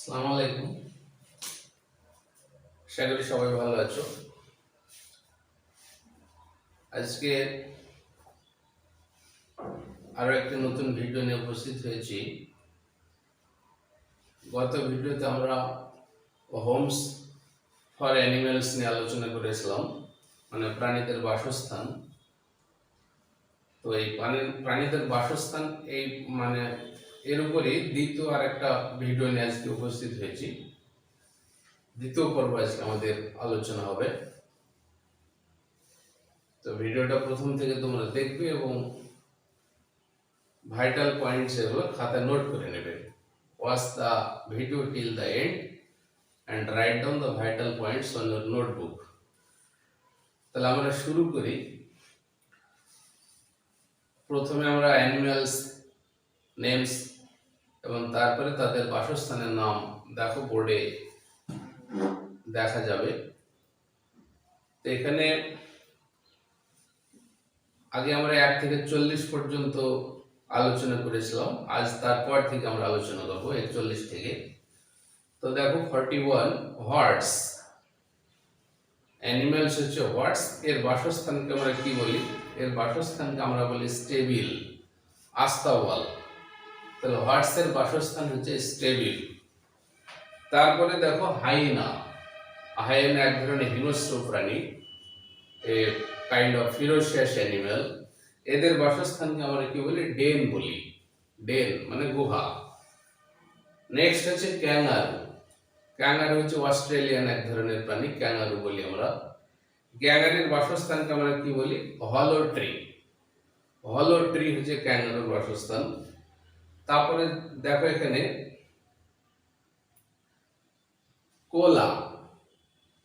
আসসালামু আলাইকুম। আশা করি সবাই ভালো আছো। আজকে আরো একটি নতুন ভিডিও নিয়ে উপস্থিত হয়েছি। গত ভিডিওতে আমরা হোমস ফর অ্যানিমেলস নিয়ে আলোচনা করেছিলাম, মানে প্রাণীদের বাসস্থান। তো এই প্রাণীদের বাসস্থান এই মানে এর উপরে দ্বিতীয় আর একটা ভিডিও নিয়ে আজকে উপস্থিত হয়েছি। দ্বিতীয় পর্ব আজকে আমাদের আলোচনা হবে। তো ভিডিওটা প্রথম থেকে তোমরা দেখবে এবং ভাইটাল পয়েন্টস এগুলো খাতায় নোট করে নেবে। Watch the video till the end and write down the vital points on your notebook. তাহলে আমরা শুরু করি। প্রথমে আমরা অ্যানিম্যালস নেমস এবং তারপরে তাদের বাসস্থানের নাম দেখো, বোর্ডে দেখা যাবে। তো এখানে আগে আমরা 1 থেকে 40 পর্যন্ত আলোচনা করেছিলাম। আজ তারপর থেকে আমরা আলোচনা করবো 41 থেকে। তো দেখো 41 হোয়াটস। অ্যানিম্যালস হচ্ছে হোয়াটস, এর বাসস্থানকে আমরা কি বলি? এর বাসস্থানকে আমরা বলি স্টেবিল, আস্তাবল। তাহলে হোয়াটস এর বাসস্থান হচ্ছে স্টেবিল। তারপরে দেখো হাইনা। হাইনা এক ধরনের হিংস্র প্রাণী, এ কাইন্ড অফ ফিরোসিয়াস অ্যানিম্যাল। এদের বাসস্থানকে আমরা কি বলি? ডেন বলি। ডেন মানে গুহা। নেক্সট হচ্ছে ক্যাঙ্গারু। ক্যাঙ্গারু হচ্ছে অস্ট্রেলিয়ান এক ধরনের প্রাণী, ক্যাঙ্গারু বলি আমরা। ক্যাঙ্গারুর বাসস্থানকে আমরা কি বলি? হলো ট্রি। হলো ট্রি হচ্ছে ক্যাঙ্গারুর বাসস্থান। তারপরে দেখো এখানে কোলা।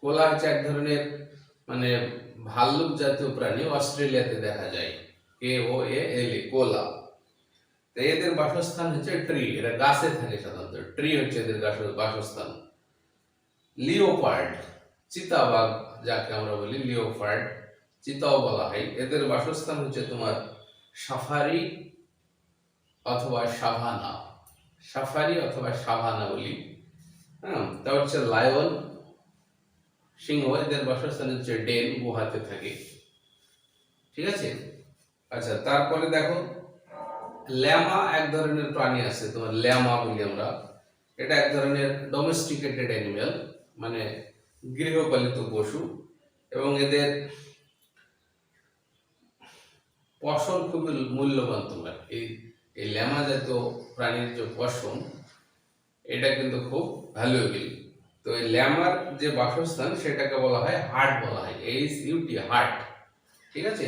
কোলা হচ্ছে এক ধরনের মানে ভাল্লুক জাতীয় প্রাণী, অস্ট্রেলিয়াতে দেখা যায়। KOAL, কোলা। তো এদের বাসস্থান হচ্ছে ট্রি, এরা গাছে থাকে সাধারণত। ট্রি হচ্ছে এদের বাসস্থান। লিওপার্ড, চিতাবাঘ যাকে আমরা বলি লিওপার্ড, চিতাও বলা হয়। এদের বাসস্থান হচ্ছে তোমার সাফারি অথবা সাভানা। সাফারি অথবা সাভানা বলি। হ্যাঁ, তা হচ্ছে লায়ন, সিংহ, এদের বাসস্থান হচ্ছে ডেন, গুহাতে থাকে। ঠিক আছে। আচ্ছা, তারপরে দেখো ল্যামা এক ধরনের প্রাণী আছে, তোমার ল্যামা বলি আমরা। এটা এক ধরনের ডোমেস্টিকেটেড অ্যানিমেল, মানে গৃহপালিত পশু। এবং এদের পশম খুবই মূল্যবান। তোমার এই ল্যামা জাতীয় প্রাণীর যে পশম, এটা কিন্তু খুব ভ্যালুয়েবল। তো এই ল্যামার যে বাসস্থান সেটাকে বলা হয় হার্ট বলা হয়, HUT, হার্ট। ঠিক আছে।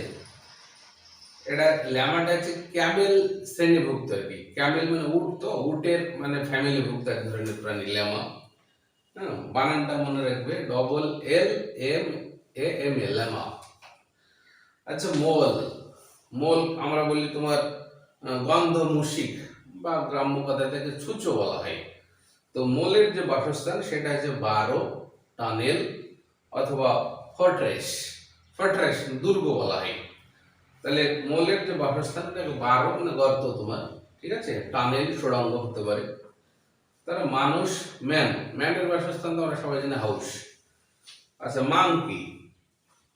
এটা ল্যামাটা হচ্ছে ক্যামেল শ্রেণীভুক্ত আর কি। ক্যামেল মানে উট, তো উটের মানে ফ্যামিলিভুক্ত এক ধরনের প্রাণী ল্যামা। হ্যাঁ, বানানটা মনে রাখবে, LLMA, ল্যামা। আচ্ছা, মোল। মোল আমরা বলি তোমার গন্ধ মুশিক, বা গ্রাম্য কথা থেকে ছুঁচো বলা হয়। তো মোলের যে বাসস্থান সেটা হচ্ছে বারো, টানেল অথবা ফর্ট্রেস। ফর্ট্রেস দুর্গ বলা হয়। তাহলে মোলের যে বাসস্থানটা বারো মানে গর্ত তোমার। ঠিক আছে। টানেল সুড়ঙ্গ হতে পারে। তাহলে মানুষ, ম্যানের বাসস্থান তো আমরা সবাই জানি হাউস। আচ্ছা, মাংকি।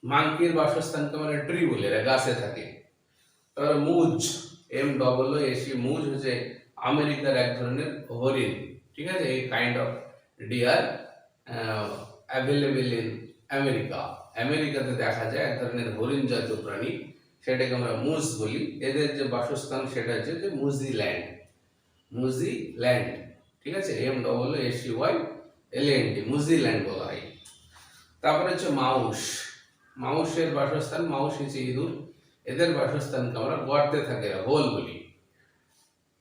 মাংকির বাসস্থানকে মানে ট্রি বলে, এরা গাছে থাকে। তারপরে মুজ, MOOC, মুজ হচ্ছে আমেরিকার এক ধরনের হরিণ। ঠিক আছে। এই kind of deer available in America. আমেরিকাতে দেখা যায় এক ধরনের হরিণ জাতীয় প্রাণী, সেটাকে আমরা মুজ বলি। এদের যে বাসস্থান সেটা হচ্ছে যে মুজিল্যান্ড। মুজিল্যান্ড। ঠিক আছে। MOOCYLAND, মুজিল্যান্ড বলা হয়। তারপরে হচ্ছে মাউস। মাউসের বাসস্থান, মাউস হচ্ছে ইঁদুর। এদের বাসস্থানকে আমরা গর্তে থাকে, হোল বলি।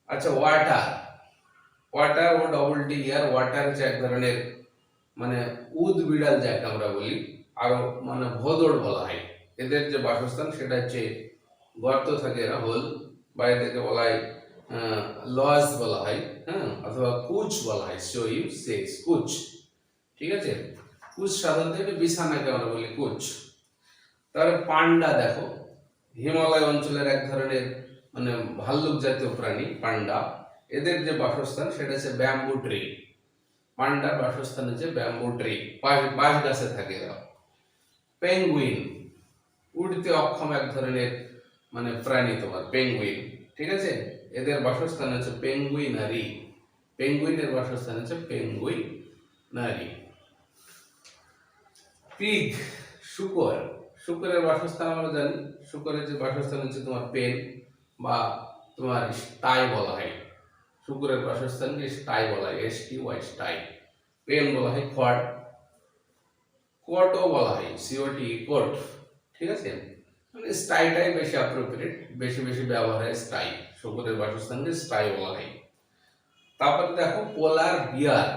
আচ্ছা, ওয়াটার। ওয়াটার ও WTER, ওয়াটার হচ্ছে এক ধরনের মানে উদ বিড়াল যাকে আমরা বলি, আরো মানে ভোদড় বলা হয়। এদের যে বাসস্থান সেটা হচ্ছে গর্ত থাকে, এরা হোল, বা এদেরকে বলা হয় লজ বলা হয়। হ্যাঁ, অথবা কুচ বলা হয়, কুচ। ঠিক আছে। কুচ সাধারণত এটা বিছানাকে আমরা বলি কুচ। তারপরে পান্ডা দেখো, হিমালয় অঞ্চলের এক ধরনের মানে ভাল্লুক জাতীয় প্রাণী পান্ডা। এদের যে বাসস্থান সেটা হচ্ছে ব্যাম্বু ট্রি। পান্ডার বাসস্থান হচ্ছে ব্যাম্বু ট্রি, বাঁশ গাছে থাকে এরা। পেঙ্গুইন, উড়তে অক্ষম এক ধরনের মানে প্রাণী তোমার পেঙ্গুইন, ঠিক আছে, এদের বাসস্থান হচ্ছে পেঙ্গুইনারি। পেঙ্গুইনের বাসস্থান হচ্ছে পেঙ্গুইনারি। পিগ, শূকর, শূকরের বাসস্থান আমরা জানি, শূকরের যে বাসস্থান হচ্ছে তোমার পেন বা তোমার স্টাই বলা হয়। শূকরের বাসস্থানকে স্টাই বলা হয়, STY স্টাই। পেন বলা হয় খড়, কোটও বলা হয় COT কোট, ঠিক আছে, মানে স্টাইটাই বেশি অ্যাপ্রোপ্রিয়েট, বেশি বেশি ব্যবহার হয় স্টাই, শূকরের বাসস্থানকে স্টাই বলা হয়। তারপরে দেখো পোলার বিয়ার,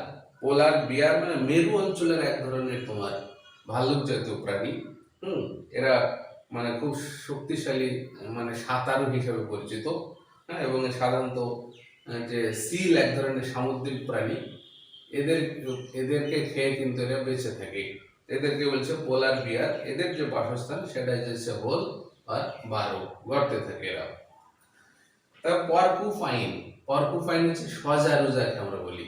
পোলার বিয়ার মানে মেরু অঞ্চলের এক ধরনের তোমার ভাল্লুক জাতীয় প্রাণী। এরা মানে খুব শক্তিশালী, মানে সাঁতারু হিসেবে পরিচিত। হ্যাঁ, এবং সাধারণত যে সিল এক ধরনের সামুদ্রিক প্রাণী, এদের এদেরকে খেয়ে কিন্তু এরা বেঁচে থাকে। এদেরকে বলছে পোলার বিয়ার। এদের যে বাসস্থান সেটা হচ্ছে হোল আর বারো, গর্তে থাকে এরা। তারপর পর্কুপাইন, পর্কুপাইন হচ্ছে সজারু যাকে আমরা বলি।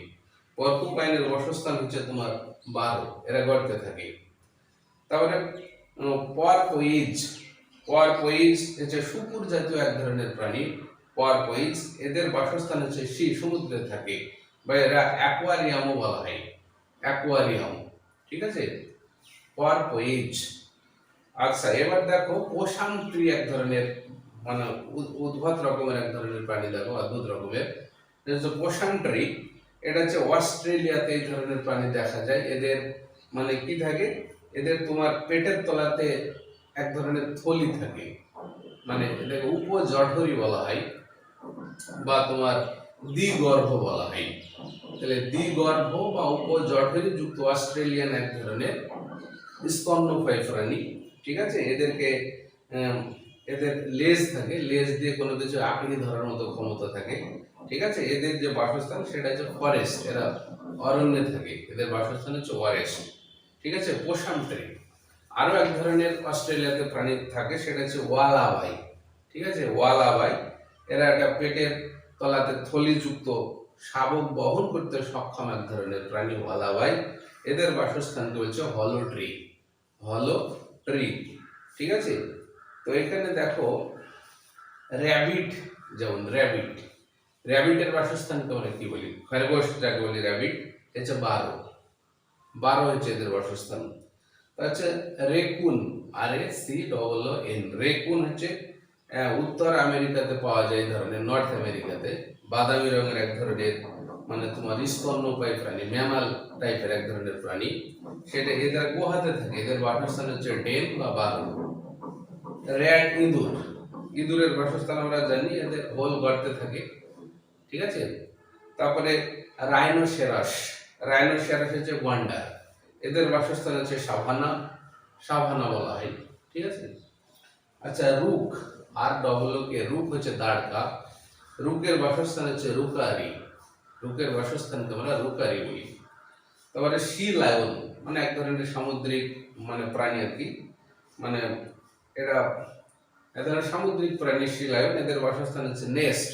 পর্কুপাইনের বাসস্থান হচ্ছে তোমার বারো, এরা গর্তে থাকে। তারপরে পর্পোইজ, পর্পোইজ হচ্ছে শুকুর জাতীয় এক ধরনের প্রাণী। পর্পোইজ, এদের বাসস্থান হচ্ছে সমুদ্রে থাকে, বা এরা অ্যাকোয়ারিয়ামও বলা হয়, অ্যাকোয়ারিয়াম, ঠিক আছে, পর্পোইজ। আচ্ছা, এবার দেখো পোষাম ট্রি, এক ধরনের মানে উদ্ভট রকমের এক ধরনের প্রাণী, দেখো অদ্ভুত রকমের পোষাম ট্রি। এটা হচ্ছে অস্ট্রেলিয়াতে এই ধরনের প্রাণী দেখা যায়। এদের মানে কি থাকে, এদের তোমার পেটের তলাতে এক ধরনের থলি থাকে, মানে এটাকে উপজঠরি বলা হয়, বা তোমার দ্বিগর্ভ বলা হয়। তাহলে দ্বিগর্ভ বা উপজঠরি যুক্ত অস্ট্রেলিয়ান এক ধরনের স্তন্যপায়ী প্রাণী, ঠিক আছে। এদেরকে এদের লেজ থাকে, লেজ দিয়ে কোনো কিছু আঁকড়ে ধরার মতো ক্ষমতা থাকে, ঠিক আছে। এদের যে বাসস্থান সেটা হচ্ছে ফরেস্ট, এরা অরণ্যে থাকে, এদের বাসস্থান হচ্ছে ফরেস্ট, ঠিক আছে, পোষাম ট্রি। আরো এক ধরনের অস্ট্রেলিয়াতে প্রাণী থাকে, সেটা হচ্ছে ওয়ালাবাই, ঠিক আছে, ওয়ালাবাই। এরা একটা পেটের তলাতে থলিযুক্ত শাবক বহন করতে সক্ষম এক ধরনের প্রাণী ওয়ালাবাই। এদের বাসস্থানকে হচ্ছে হলো ট্রি, হলো ট্রি, ঠিক আছে। তো এখানে দেখো র্যাবিট, যেমন র্যাবিট, র্যাবিটের বাসস্থানকে আমরা কি বলি, খরগোশ যাকে বলি র্যাবিট, হচ্ছে বারো, বারো হচ্ছে এদের বাসস্থান। হচ্ছে রেকুন, RACOON, রেকুন হচ্ছে উত্তর আমেরিকাতে পাওয়া যায়, এই ধরনের নর্থ আমেরিকাতে বাদামি রঙের এক ধরনের মানে তোমার স্তন্যপায়ী প্রাণী, ম্যামাল টাইপের এক ধরনের প্রাণী। সেটা এদের গুহাতে থাকে, এদের বাসস্থান হচ্ছে ডেন বা বারো। র্যাট, ইঁদুর, ইঁদুরের বাসস্থান আমরা জানি, এদের হোল গর্তে থাকে, ঠিক আছে। তারপরে রাইনোসেরাস, রাইনোসেরাস হচ্ছে গন্ডার, এদের বাসস্থান হচ্ছে সাভানা, সাভানা বলা হয়, ঠিক আছে। আচ্ছা, রুক, ROOK, রুক হচ্ছে দাঁড়কা, রুকের বাসস্থান হচ্ছে রুকারি, রুকের বাসস্থানকে আমরা রুকারি বলি। তারপরে সি লায়ন, মানে এক ধরনের সামুদ্রিক মানে প্রাণী আর কি, মানে এরা এক ধরনের সামুদ্রিক প্রাণী সি লায়ন। এদের বাসস্থান হচ্ছে নেস্ট,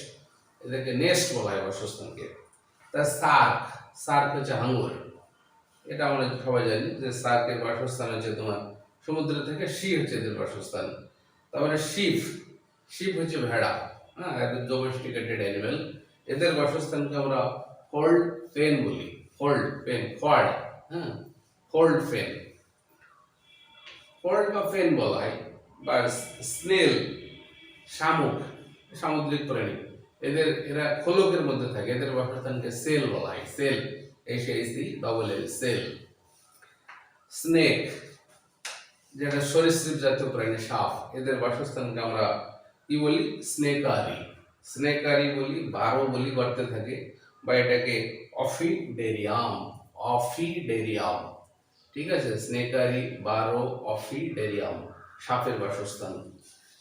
এদেরকে নেস্ট বলা হয় বাসস্থানকে। তা সার্ক, সার্ক হচ্ছে হাঙর, এটা আমরা সবাই জানি যে সার্কের বাসস্থান হচ্ছে তোমার সমুদ্র থেকে, সি হচ্ছে এদের বাসস্থান। তারপরে শিপ, শিপ হচ্ছে ভেড়া, হ্যাঁ, এদের ডোমেস্টিকেটেড অ্যানিমেল। এদের বাসস্থানকে আমরা ফোল্ড ফেন বলি, ফোল্ড ফেন, ফর্ড, হ্যাঁ, ফোল্ড ফেন, ফোল্ড বা ফেন বলা হয়। বা স্নেল, শামুক, সামুদ্রিক প্রাণী, এরা খোলকের মধ্যে থাকে, এদের বাসস্থানকে সেল বলা হয়, সেল, SACL, সেল। স্নেক, যেটা সরীসৃপ জাতীয় প্রাণী, সাপ, এদের বাসস্থানকে আমরা কি বলি, স্নেকারি, স্নেকারি বলি, বারো বলি, গর্তে থাকে, বা এটাকে অফিডেরিয়াম, অফিডেরিয়াম, ঠিক আছে, স্নেকারি, বারো, অফিডেরিয়াম, সাপের বাসস্থান।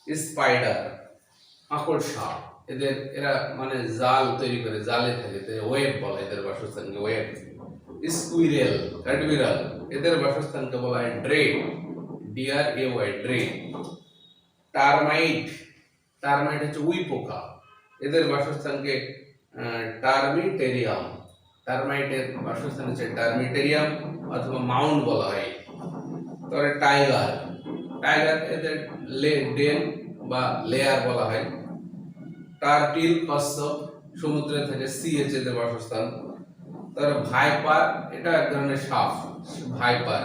স্পাইডার, মাকড়সা, এরা মানে জাল তৈরি করে, জালে থাকে, ওয়েব বলা হয় এদের বাসস্থানকে, ওয়েব। স্কুইরেল, কাঠবিড়াল, এদের বাসস্থানকে বলা হয় ড্রে, DRAY, ড্রে। টারমাইট, টারমাইট হচ্ছে উই পোকা, এদের বাসস্থানকে টার্মিটেরিয়াম, টার্মাইটের বাসস্থান হচ্ছে টার্মিটেরিয়াম অথবা মাউন্ড বলা হয়। তারপরে টাইগার, টাইগার এদের ডেন বা লেয়ার বলা হয়। টার্টিল কচ্ছপ, সমুদ্রে থাকে, সি হচ্ছে এদের বাসস্থান। তারপরে ভাইপার, এটা এক ধরনের সাপ, ভাইপার।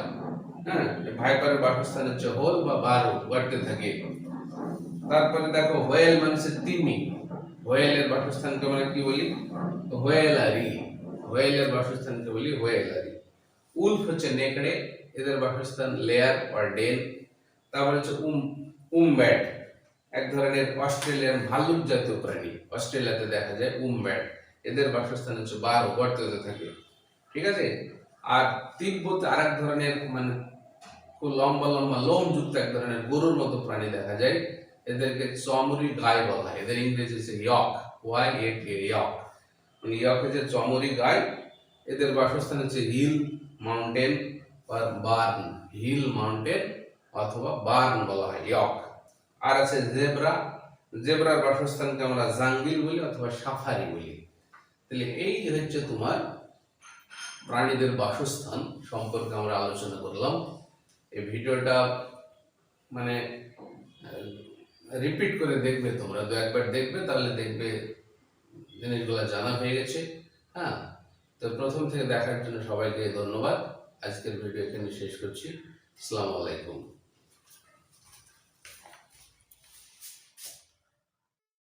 হ্যাঁ, ভাইপারের বাসস্থান হচ্ছে হোল বা বারো, গর্তে থাকে। তারপরে দেখো হোয়েল মানে হচ্ছে তিমি, হোয়েলের বাসস্থানকে আমরা কি বলি? হোয়েলারি, হোয়েলের বাসস্থানকে বলি হোয়েলারি। উলফ হচ্ছে নেকড়ে, এদের বাসস্থান লেয়ার বা ডেন। তারপরে হচ্ছে উমব্যাট, এক ধরনের অস্ট্রেলিয়ান ভাল্লুক জাতীয় প্রাণী, অস্ট্রেলিয়াতে দেখা যায় উমব্যাট, এদের বাসস্থান হচ্ছে বারো, গর্তে থাকে। ঠিক আছে। আর তিব্বতে আর এক ধরনের মানে খুব লম্বা লম্বা লোম যুক্ত এক ধরনের গরুর মতো প্রাণী দেখা যায়, এদেরকে চমরি গাই বলা হয়। এদের ইংরেজি হচ্ছে ইয়ক, ওয়াই এ কে, ইয়ক। মানে ইয়কের যে চমরি গাই, এদের বাসস্থান হচ্ছে হিল মাউন্টেন বা বার্ন, হিল মাউন্টেন অথবা বার্ন বলা হয়, ইয়ক। আর আছে জেব্রা, জেব্রার বাসস্থানকে আমরা জাঙ্গিল বলি অথবা সাফারি বলি। তাহলে এই হচ্ছে তোমার প্রাণীদের বাসস্থান সম্পর্কে আমরা আলোচনা করলাম। এই ভিডিওটা মানে রিপিট করে দেখবে, তোমরা দু একবার দেখবে, তাহলে দেখবে জিনিসগুলো জানা হয়ে গেছে। হ্যাঁ, তো প্রথম থেকে দেখার জন্য সবাইকে ধন্যবাদ। আজকের ভিডিও এখানে শেষ করছি। আসসালামু আলাইকুম।